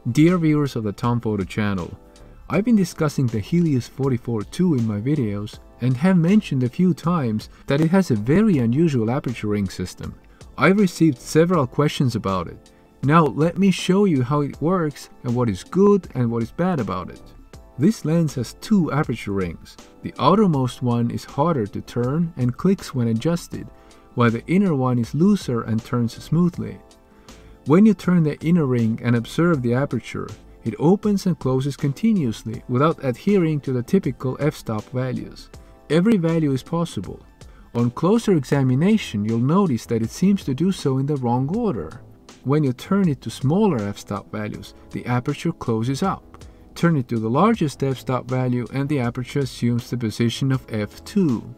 Dear viewers of the Tom Photo channel, I've been discussing the Helios 44-2 in my videos and have mentioned a few times that it has a very unusual aperture ring system. I've received several questions about it. Now let me show you how it works and what is good and what is bad about it. This lens has two aperture rings. The outermost one is harder to turn and clicks when adjusted, while the inner one is looser and turns smoothly. When you turn the inner ring and observe the aperture, it opens and closes continuously without adhering to the typical f-stop values. Every value is possible. On closer examination, you'll notice that it seems to do so in the wrong order. When you turn it to smaller f-stop values, the aperture closes up. Turn it to the largest f-stop value and the aperture assumes the position of f2.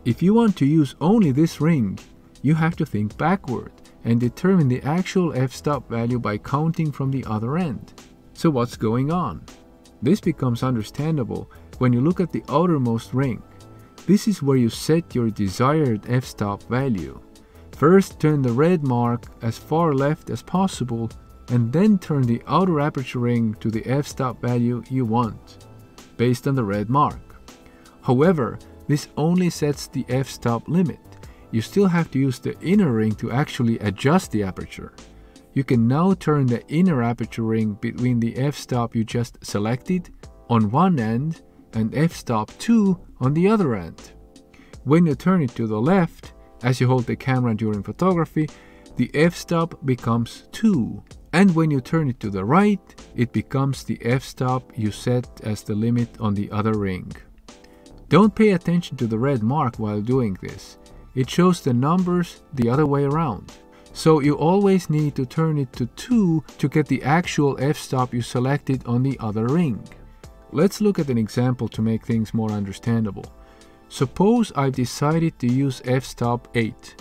If you want to use only this ring, you have to think backward and determine the actual f-stop value by counting from the other end. So what's going on? This becomes understandable when you look at the outermost ring. This is where you set your desired f-stop value. First, turn the red mark as far left as possible and then turn the outer aperture ring to the f-stop value you want, based on the red mark. However, this only sets the f-stop limit. You still have to use the inner ring to actually adjust the aperture. You can now turn the inner aperture ring between the f-stop you just selected on one end and f-stop 2 on the other end. When you turn it to the left, as you hold the camera during photography, the f-stop becomes 2. And when you turn it to the right, it becomes the f-stop you set as the limit on the other ring. Don't pay attention to the red mark while doing this. It shows the numbers the other way around. So you always need to turn it to 2 to get the actual f-stop you selected on the other ring. Let's look at an example to make things more understandable. Suppose I've decided to use f-stop 8.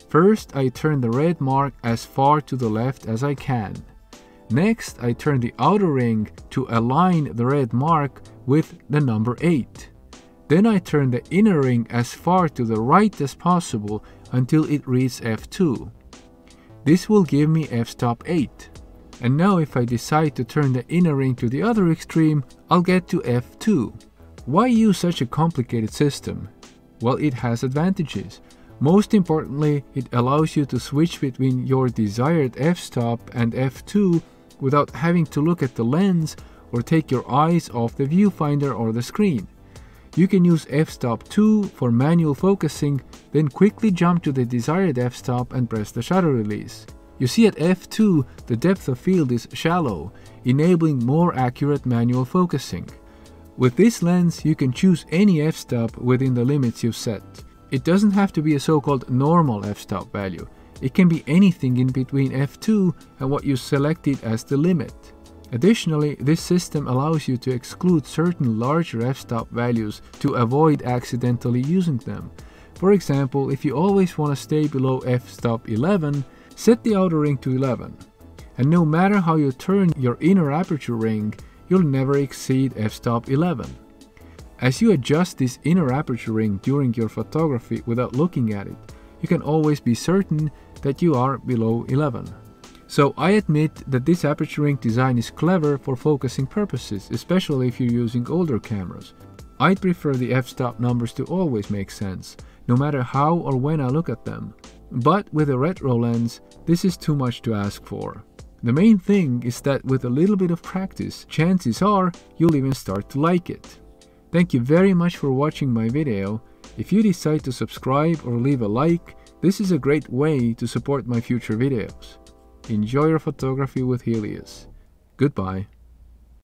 First, I turn the red mark as far to the left as I can. Next, I turn the outer ring to align the red mark with the number 8. Then I turn the inner ring as far to the right as possible until it reads f2. This will give me f-stop 8. And now if I decide to turn the inner ring to the other extreme, I'll get to f2. Why use such a complicated system? Well, it has advantages. Most importantly, it allows you to switch between your desired f-stop and f2 without having to look at the lens or take your eyes off the viewfinder or the screen. You can use f-stop 2 for manual focusing, then quickly jump to the desired f-stop and press the shutter release. You see, at f2, the depth of field is shallow, enabling more accurate manual focusing. With this lens, you can choose any f-stop within the limits you've set. It doesn't have to be a so-called normal f-stop value. It can be anything in between f2 and what you selected as the limit. Additionally, this system allows you to exclude certain larger f-stop values to avoid accidentally using them. For example, if you always want to stay below f-stop 11, set the outer ring to 11. And no matter how you turn your inner aperture ring, you'll never exceed f-stop 11. As you adjust this inner aperture ring during your photography without looking at it, you can always be certain that you are below 11. So I admit that this aperture ring design is clever for focusing purposes, especially if you're using older cameras. I'd prefer the f-stop numbers to always make sense, no matter how or when I look at them. But with a retro lens, this is too much to ask for. The main thing is that with a little bit of practice, chances are you'll even start to like it. Thank you very much for watching my video. If you decide to subscribe or leave a like, this is a great way to support my future videos. Enjoy your photography with Helios. Goodbye.